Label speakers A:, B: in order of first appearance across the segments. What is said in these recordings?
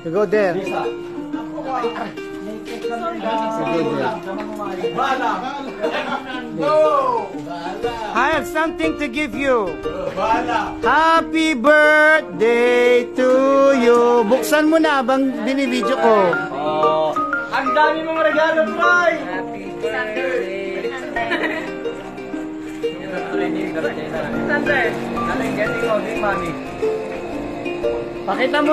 A: You go there. I have something to give you. Happy birthday to you. Buksan mo na bang binibidyo ko.
B: Ang dami mong regalo, Troy!
C: Happy birthday.
B: Sander, galing getting mo, di mami.
A: Pakita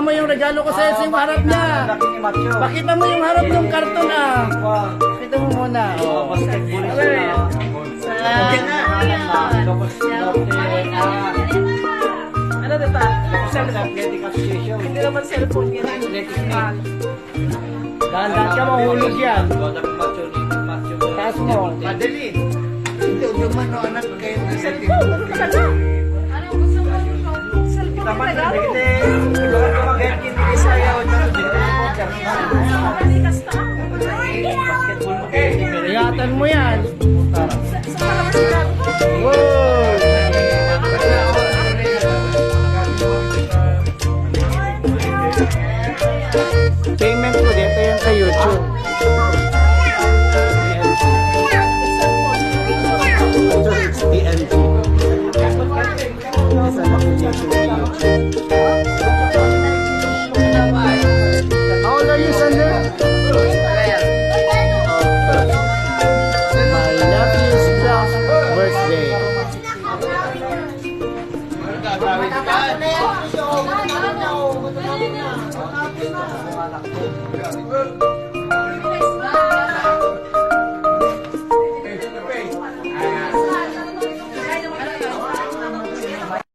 A: mo yung regalo ko sa yung harap niya.
B: Laki ni Macho.
A: Pakita mo yung harap ng karton Pakita mo muna.
B: Basketball Ano dito? Athletic Association.
C: Hindi naman cellphone yan.
A: Dahan-dahan ka mahulog yan.
B: Macho.
A: Taas mo.
B: Madali. Hindi, yung mano anak kayo na sa
C: Anong gusto mo? Cellphone
B: Taman
C: na
B: na
C: regalo?
B: bigli. Ikaw ang kumagayat hindi sayaw. Basketball mo kayo.
A: Ingatan mo yan.
C: Sa palabas regalo ko.
A: Wow! Payment ko dito yan sa YouTube. PNG. How old are you, Sander? My nephew's 12th birthday.
C: Ano?